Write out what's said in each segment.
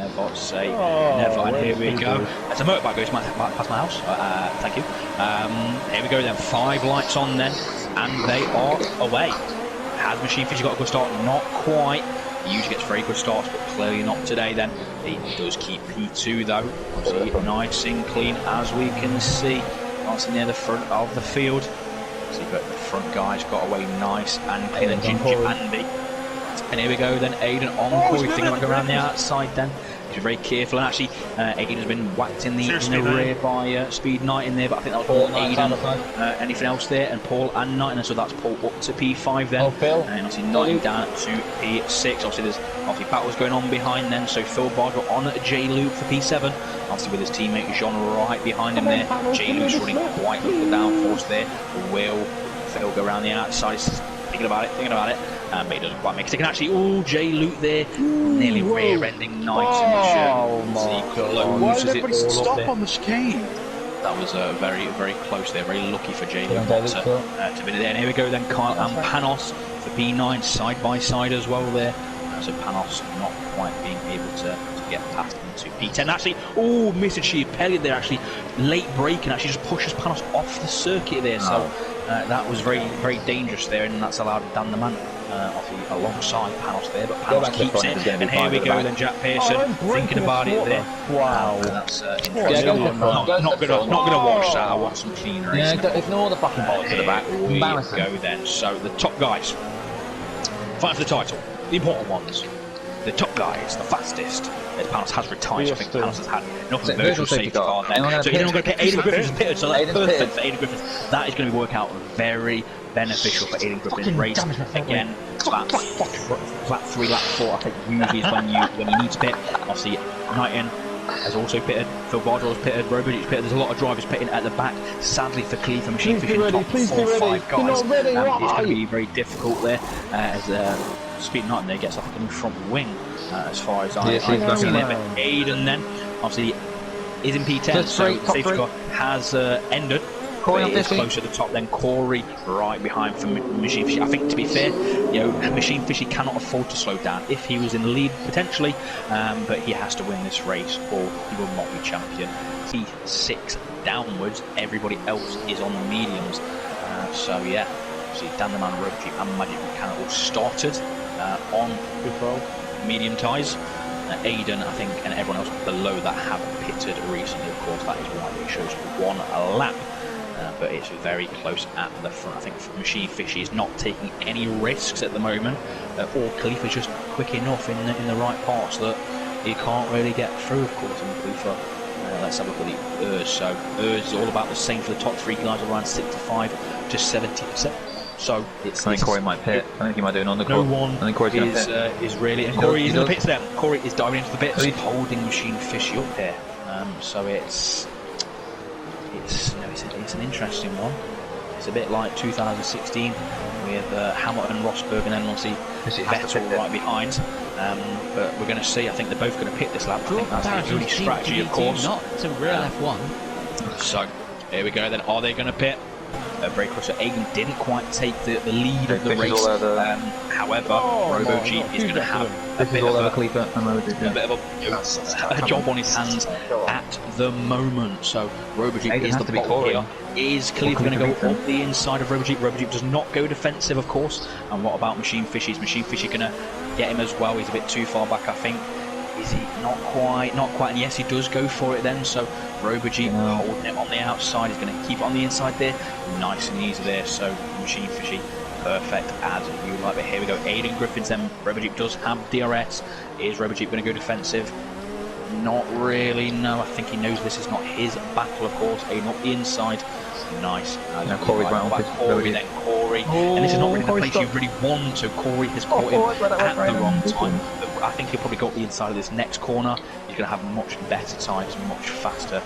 never say never. And here we go. As a motorbike goes past my house, thank you. Here we go then, 5 lights on then, and they are away. Has Machine Fishy got a good start? Not quite. He usually gets very good starts, but clearly not today then. He does keep P2 though. See, nice and clean as we can see. Nice near the front of the field. See, but the front guys got away nice and clean, and Ginger Andy. And here we go then, Aiden on Corey, thinking about going around the outside then. He's very careful, and actually Aiden has been whacked in the rear by Speed Knight in there, but I think that was all Aiden. Anything else there? And Paul and Knight, and so that's Paul up to P5 then. And obviously Knight down to P6. Obviously there's battles going on behind then, so Phil Bardwell on J Luke for P7. Obviously with his teammate Jean right behind him there. J Luke's running quite a little downforce there. Will Phil go around the outside? Thinking about it, but he doesn't quite make it. And actually, J Luke there, nearly rear-ending Knight in the shirt. Why did everybody stop on the chicane? That was very, very close there. Very lucky for J Luke to be there. And here we go then, Kyle and Panos for P9 side by side as well there. So Panos not quite being able to get past into P10. Actually, Mr. Chiapelli there, actually late break, and actually just pushes Panos off the circuit there. So that was very, very dangerous there, and that's allowed Dan the Man alongside Panos there, but Panos keeps it. And here we go then, Jack Pearson thinking about it there. Wow, that's interesting. Not gonna watch that. I want some clean racing. Yeah, ignore the fucking bollocks at the back. We go then. So the top guys fight for the title. The important ones. The top guys, the fastest. As Panos has retired, I think Panos has had enough of a virtual safety car there. So he's not going to pit. Aiden Griffin's pitted, so that's perfect for Aiden Griffin. That is going to work out very beneficial for Aiden Griffin's race. Again, flat 3, lap 4, I think usually is when you need to pit. Obviously, Knighton has also pitted, Phil Bardwell's pitted, Robotic's pitted. There's a lot of drivers pitting at the back. Sadly for Cleveland, Machine Fishing top 4 or 5 guys. It's going to be very difficult there as Speed Knighton there gets off the front wing as far as I can see there. But Aiden then, obviously, is in P10, so safety car has ended. Corey is closer to the top, then Corey right behind for Machine Fishy. I think, to be fair, Machine Fishy cannot afford to slow down. If he was in the lead, potentially, but he has to win this race or he will not be champion. P6 downwards, everybody else is on the mediums. So yeah, see Dan the Man, Road Jeep and Magic Mechanic all started on medium tyres. Aiden, I think, and everyone else below that have pitted recently. Of course, that is why it shows 1 lap. But it's very close at the front. I think Machine Fishy is not taking any risks at the moment, or Khalifa's just quick enough in the right parts that he can't really get through, of course, in Khalifa. Let's have a look at the ERS. So ERS is all about the same for the top 3 guys, around 65 to 70%. So it's. I think Corey might pit. I think he might do an undercut. No one I think Corey's is really. And Corey is in the pits then. Corey is diving into the pits, holding Machine Fishy up there. So it's an interesting one. It's a bit like 2016 with Hamilton, Rosberg, and then obviously Vettel right behind. But we're going to see. I think they're both going to pit this lap. I think that's the only strategy, of course. It's a real F1. So here we go then. Are they going to pit? Very close. So Aiden didn't quite take the lead of the race. However, Robo Jeep is going to have a bit of a job on his hands at the moment. So Robo Jeep is the bottom here. Is Khalifa going to go up the inside of Robo Jeep? Robo Jeep does not go defensive, of course. And what about Machine Fishy? Is Machine Fishy going to get him as well? He's a bit too far back, I think. Is he not quite? And yes, he does go for it then. So Robo Jeep holding it on the outside. He's going to keep it on the inside there. Nice and easy there. So Machine Fishy, perfect as you like. But here we go. Aiden Griffin's then. Robo Jeep does have DRS. Is Robo Jeep going to go defensive? Not really. No, I think he knows this is not his battle, of course. Aiden up the inside. Nice. Now Corey right on Corey, then Corey. And this is not really the place you really want. So Corey has caught him at the wrong time. I think he'll probably go up the inside of this next corner. He's going to have much better times, much faster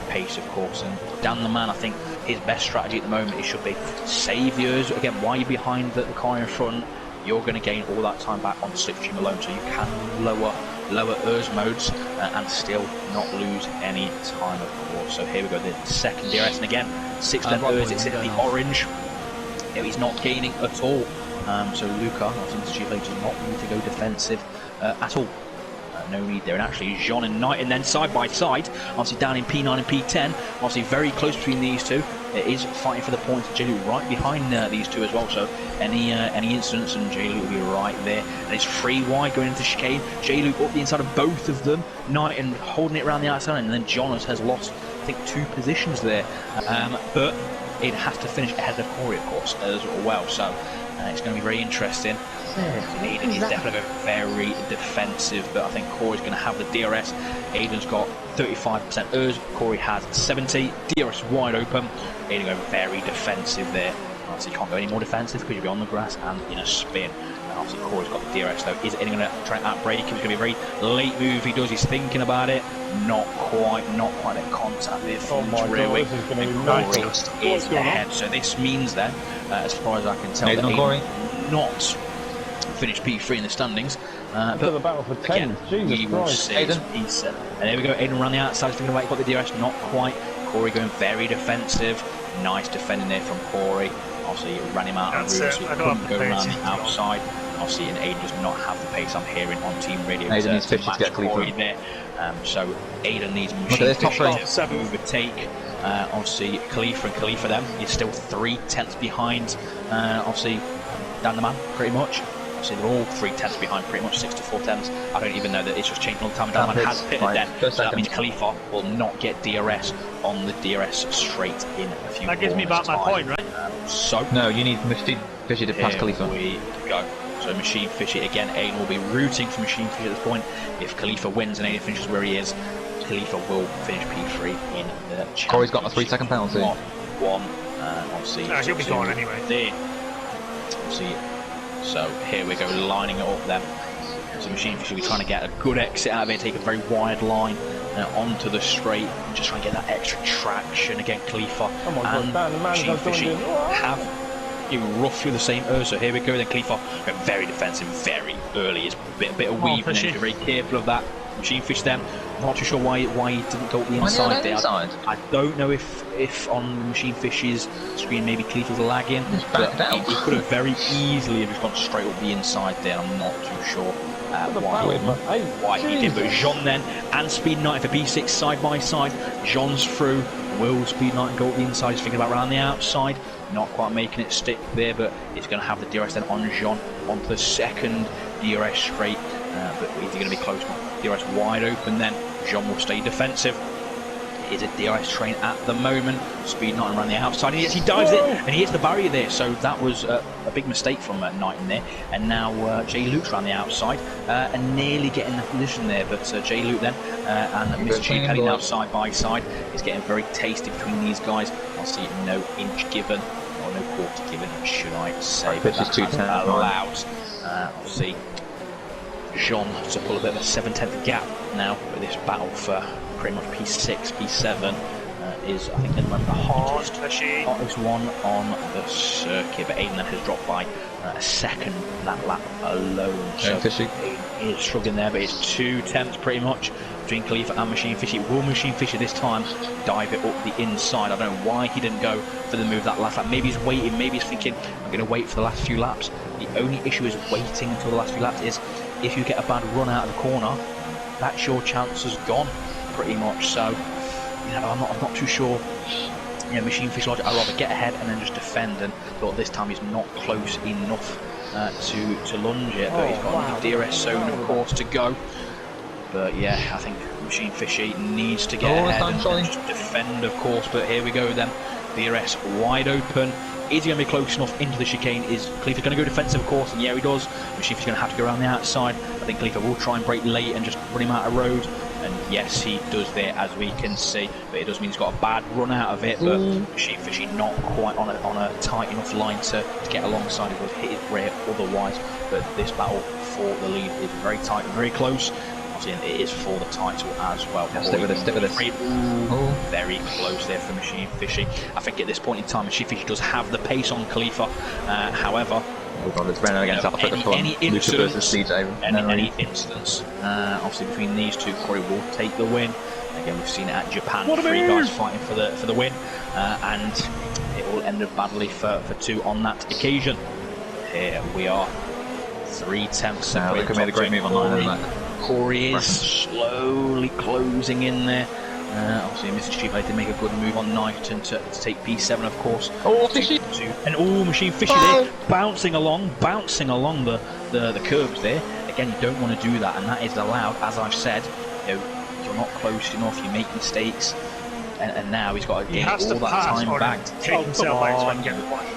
pace, of course. And Dan the Man, I think his best strategy at the moment, it should be save the ERS. Again, while you're behind the car in front, you're going to gain all that time back on slipstream alone, so you can lower ERS modes and still not lose any time, of course. So here we go, the second DRS, and again, 6-length ERS, it's in the orange. He's not gaining at all. So Luca, I think the Chief does not need to go defensive at all. no need there. And actually, Jean and Knight, and then side by side, obviously down in P9 and P10, obviously very close between these two. It is fighting for the points. J-Luke right behind these two as well. So any incidents, and J-Luke will be right there. And it's 3 wide going into chicane. J-Luke up the inside of both of them. Knight and holding it around the outside, and then Jonas has lost, I think, 2 positions there. But it has to finish ahead of Corey, of course, as well. So it's going to be very interesting. Aiden is definitely very defensive, but I think Corey's going to have the DRS. Aiden's got 35% ERS, Corey has 70. DRS wide open. Aiden going very defensive there. Obviously, you can't go any more defensive because you'll be on the grass and in a spin. Obviously, Corey's got the DRS though. Is Aiden going to try and outbrake him? It's going to be a very late move. He does. He's thinking about it. Not quite that contact there. Oh my God, this is going to be nice. Is ahead. So this means then, as far as I can tell, that Aiden not finished P3 in the standings. But the battle for 10. Again, Jesus we will Christ. see P7. And there we go. Aiden around the outside, thinking about got the DRS. Not quite. Corey going very defensive. Nice defending there from Corey. Obviously, ran him out of route, so he couldn't go around the outside. Obviously, and Aiden does not have the pace I'm hearing on team radio. Aiden needs 50 to get Corey there. So Aiden needs machine to overtake. Obviously, Khalifa them is still 3/10 behind. Obviously, Dan the man, pretty much. Obviously, they're all 3/10 behind, pretty much 6 to 4/10. I don't even know that it's just changed all the time. Dan the man has pitted then, so that means Khalifa will not get DRS on the DRS straight in a few. That gives me back my point, right? So no, you need Machine Fishy to pass Khalifa. We go. So Machine Fishy again. Aiden will be rooting for Machine Fishy at this point. If Khalifa wins and Aiden finishes where he is, Khalifa will finish P3 in the championship. Corey's got a 3-second penalty. One. Obviously, he'll be gone anyway. There. Obviously. So here we go, lining it up then. So Machine Fishy will be trying to get a good exit out of it, take a very wide line onto the straight, just trying to get that extra traction against Khalifa. Oh my God, Dan, the man Machine does Fishy something. have roughly the same ERS. So here we go then, Khalifa very defensive, very early. It's a bit of weaving, and very careful of that. Machine Fish then, not too sure why he didn't go up the inside there. I don't know if on Machine Fish's screen maybe Khalifa's lagging, but he could have very easily have just gone straight up the inside there. I'm not too sure why he did. But Jean then and Speed Knight for P6 side by side. Jean's through. Will Speed Knight go up the inside? He's thinking about around the outside. Not quite making it stick there, but he's going to have the DRS then on Jean onto the second DRS straight. But is he going to be close enough? DRS wide open then. Jean will stay defensive. It is a DRS train at the moment. Speed Knight around the outside. And he dives it and he hits the barrier there. So that was a big mistake from Knight in there. And now J-Luke's around the outside and nearly getting the position there. But J-Luke then and Mr. Cheap heading now side by side. It's getting very tasty between these guys. I'll see no inch given or no quarter given, should I say. But that allows obviously Jean to pull a bit of a 7/10 gap now with this battle for pretty much P6, P7 is, I think, at the moment the hottest one on the circuit. But Aiden has dropped by a second that lap alone. So Aiden is struggling there, but it's 2/10 pretty much between Khalifa and Machine Fishy. Will Machine Fishy this time dive it up the inside? I don't know why he didn't go for the move that last lap. Maybe he's waiting, maybe he's thinking, I'm going to wait for the last few laps. The only issue is waiting until the last few laps is if you get a bad run out of the corner, that's your chance has gone, pretty much. So, you know, I'm not too sure. You know, Machine Fish logic, I'd rather get ahead and then just defend, and thought this time he's not close enough to lunge it. But he's got the DRS zone, of course, to go. But yeah, I think Machine Fishy needs to get ahead and just defend, of course. But here we go then, DRS wide open. Is he going to be close enough into the chicane? Is Khalifa going to go defensive, of course? And yeah, he does. Machine Fishy's going to have to go around the outside. I think Khalifa will try and break late and just run him out of road. And yes, he does there, as we can see. But it does mean he's got a bad run out of it. But Machine Fishy not quite on a tight enough line to get alongside. He would hit his rear otherwise. But this battle for the lead is very tight, very close. Obviously, it is for the title as well. Yeah, stick with this. Very close there for Machine Fishy. I think at this point in time, Machine Fishy does have the pace on Khalifa. However, any incidents, obviously between these two, Corey will take the win. Again, we've seen it at Japan. 3 guys fighting for the win, and it all ended badly for 2 on that occasion. Here we are, 3/10 separated. They made a great move on line, Corey is slowly closing in there. Obviously, Mr. Street did make a good move on Knighton to take P7, of course. Oh, Fishy! And Machine Fishy there, bouncing along the curbs there. Again, you don't want to do that, and that is allowed, as I've said. You know, you're not close enough, you make mistakes, and now he's got to gain all that time back. Take himself out so I can get the point.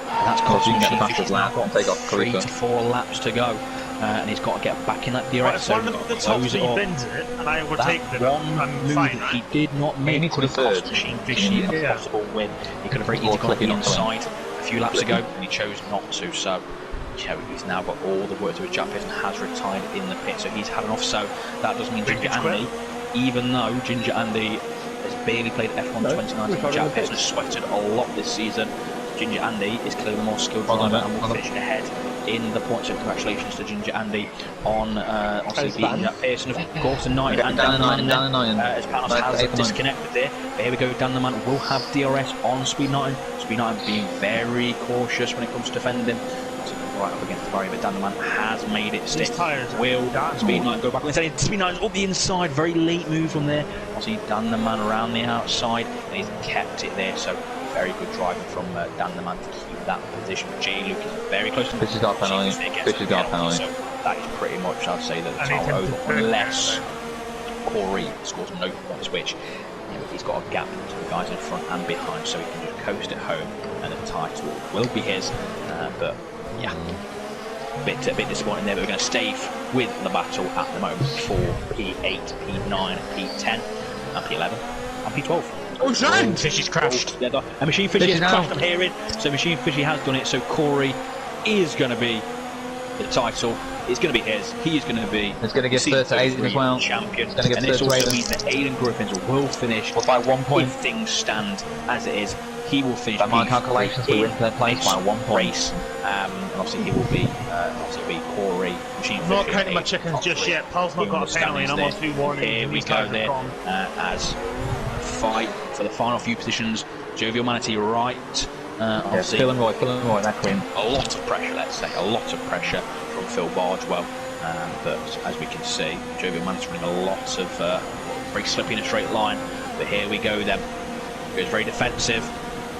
That's because you can get the Machine fastest Fishy's now lap got and take off 3 Khalifa. to 4 laps to go. And he's got to get back in that Right, DRS, if so one he's of got the to top close it 3 up. bins it, and I That overtake them, one I'm move fine, that he right? did not make need to could have be cost third. Machine Fishy a Yeah. possible win. He could have very Or easily gone on the flipping not to win. inside a few laps ago, and he chose not to. So, you know, he's now got all the work to his jacket and has retired in the pit. So he's had enough. So that does mean Ginger Andy, even though Ginger Andy has barely played F1 2019, Jack Pearson has sweated a lot this season. Ginger Andy is clearly the more skilled driver and will finish ahead in the points. So congratulations to Ginger Andy on obviously beating Jack Pearson, of course, and Knighton and Dan the Man. As Panos has disconnected there. But here we go, Dan the Man will have DRS on Speed Knighton. Speed Knighton being very cautious when it comes to defending. Right up against the barrier, but Dan the Man has made it stick. Will Speed Knighton go back on the inside? Speed Knighton's up the inside, very late move from there. Obviously Dan the Man around the outside, and he's kept it there. So very good driving from Dan the Man to keep that position. Jay Luke is very close to This has got a penalty. This has got a penalty. So that is pretty much, I'd say, that the time over, unless Corey scores no points, which, you know, he's got a gap to the guys in front and behind, so he can just coast it home, and the title will be his. But yeah, a bit disappointing there, but we're going to stay with the battle at the moment for P8, P9, P10, and P11, and P12. Oh, Shane! Fishy's crashed. And Machine Fishy has crashed, I'm hearing. So Machine Fishy has done it, so Corey is going to be the title. It's going to be his. He is going to be It's going to give third to Aiden as well. Champion. It's going to give And this third to also Aiden. means that Aiden Griffins will finish by 1 point. If things stand as it is, he will finish. By my calculations, we win third place by 1 point. Race. And obviously he will be Corey, Machine I'm not Fishy, counting my Aiden, chickens just Oxley, yet. Pal's not in got the a penalty, and I'm on standings 2 warnings. Here and we these go guys are there gone. as fight for the final few positions. Jovial Manatee right. Obviously, Phil and Roy, they're clean. a lot of pressure, let's say, a lot of pressure from Phil Bardwell. But as we can see, Jovial Manatee running a lot of very slippy in a straight line. But here we go then. Goes very defensive.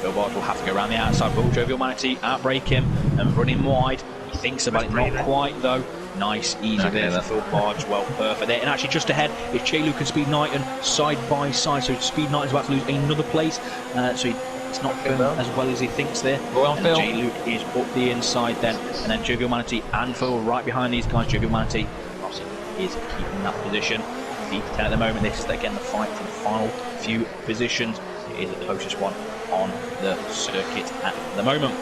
Phil Bardwell will have to go around the outside. Will Jovial Manatee outbrake him and run him wide? He thinks about it, not quite though. Nice, easy there for Phil Bardwell, perfect there. And actually just ahead is Jay Luke and Speed Knighton side by side. So Speed Knighton's about to lose another place. So it's not going as well as he thinks there. And Jay Luke is up the inside then. And then Jovial Manatee and Phil right behind these guys. Jovial Manatee obviously is keeping that position. P10 at the moment. This is again the fight for the final few positions. It is the closest one on the circuit at the moment.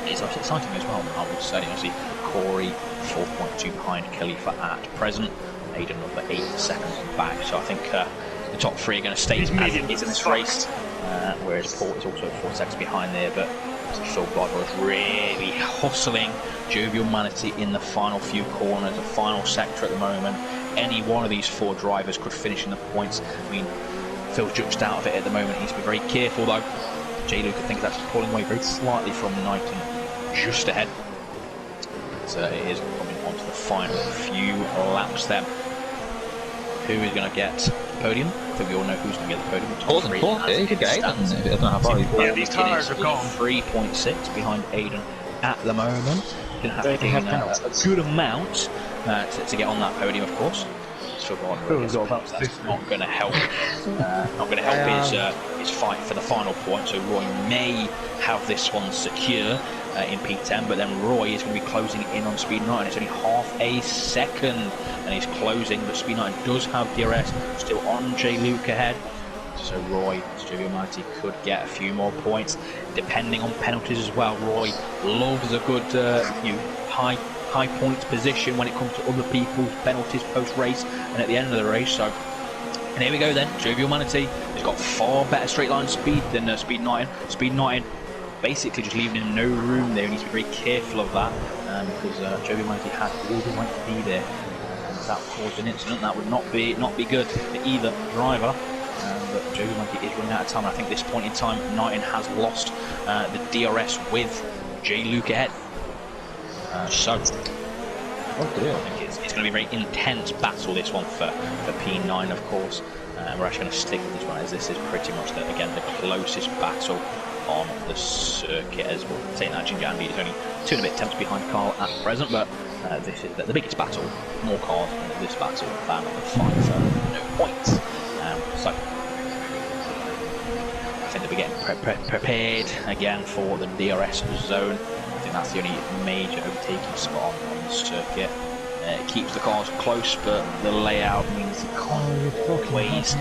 It's absolutely exciting as well, I would say. Obviously, Corey 4.2 behind Khalifa at present. Aiden another 8 seconds back. So I think the top 3 are going to stay as it is in this race. Whereas Paul is also 4 seconds behind there. But Phil Bardwell is really hustling Jovial Manatee in the final few corners, the final sector at the moment. Any one of these 4 drivers could finish in the points. I mean, Phil's just out of it at the moment. He needs to be very careful though. Jay Luke, I think, is actually pulling away very slightly from Knighton, just ahead. So it is coming on to the final few laps then. Who is going to get the podium? I think we all know who's going to get the podium. Yeah, these cars are gone. 3.6 behind Aiden at the moment. Going to have to gain a good amount to get on that podium, of course. That's not going to help. Not going to help his fight for the final point. So Roy may have this one secure in P10, but then Roy is going to be closing in on Speed Knighton. It's only half a second, and he's closing. But Speed Knighton does have DRS, still on Jay Luke ahead. So Roy, Jovial Manatee could get a few more points, depending on penalties as well. Roy loves a good high points position when it comes to other people's penalties post-race and at the end of the race. So, and here we go then. Jovial Manatee has got far better straight line speed than Speed Knighton. Speed Knighton basically just leaving him no room there. He needs to be very careful of that because Jovial Manatee had all the right to be there. And if that caused an incident, that would not be good for either driver. But Jovial Manatee is running out of time. I think at this point in time, Knighton has lost the DRS with Jay Luke ahead. I think it's It's going to be a very intense battle, this one, for P9, of course. We're actually going to stick with this one, as this is pretty much, again, the closest battle on the circuit as well. Saying that Ginger Andy is only 2 and a bit tenths behind Carl at present, but this is the biggest battle. More cars in this battle than the final, so no points. So I think they'll be getting prepared again for the DRS zone. I think that's the only major overtaking spot on the circuit. It keeps the cars close, but the layout means you can't always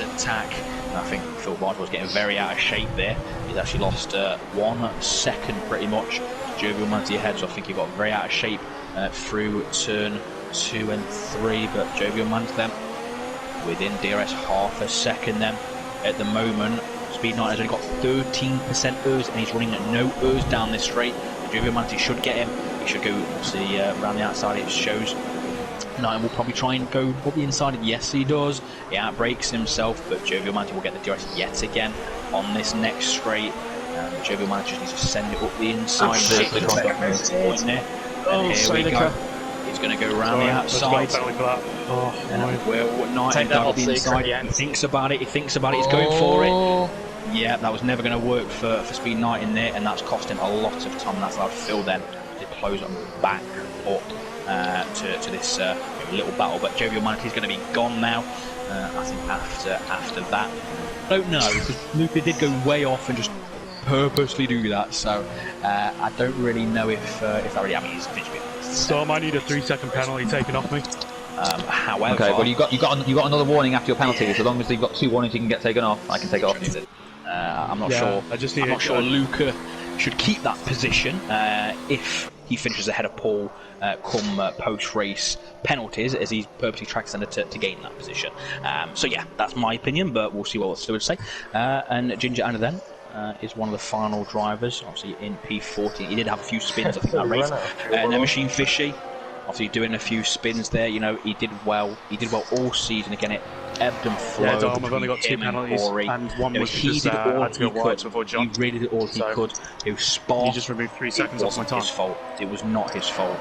attack. And I think Phil Barnes was getting very out of shape there. He's actually lost 1 second pretty much. Jovial Manti ahead, so I think he got very out of shape through turn 2 and 3. But Jovial Manti then within DRS half a second then. At the moment, Speed 9 has only got 13% ERS, and he's running at no ERS down this straight. Jovial Manti should get him. He should go, obviously, around the outside. It shows Knighton will probably try and go up the inside. Yes, he does. He outbrakes himself, but Jovial Manti will get the DRS yet again on this next straight. Jovial Manti just needs to send it up the inside. And here we go. He's going to go around the outside. Knighton got the inside. He thinks about it. He's going for it. Yeah, that was never going to work for Speed Knight in there, and that's cost him a lot of time. That's allowed Phil then to close on back up to this little battle. But Jovial Manti is going to be gone now. I think after that, I don't know, because Luca did go way off and just purposely do that. So I don't really know if that really. I mean, he's finished with. So I might need a 3-second penalty taken off me. However, okay, well you got another warning after your penalty. Yeah. So long as you've got 2 warnings, you can get taken off. I can take it off. I'm not sure. I'm not sure Luca should keep that position if he finishes ahead of Paul come post-race penalties, as he purposely tracks under to gain that position. So yeah, that's my opinion, but we'll see what Stu would say. And Ginger Anna then is one of the final drivers, obviously in P14. He did have a few spins, I think, that race. No Machine Fishy, obviously doing a few spins there. You know, he did well. He did well all season. Again, it ebbed and flowed. Yeah, I've only got 2 penalties, and one was he did all had to go wide before John. He really did all he could. It was Spa. He just removed 3 seconds off my time. It was not his fault.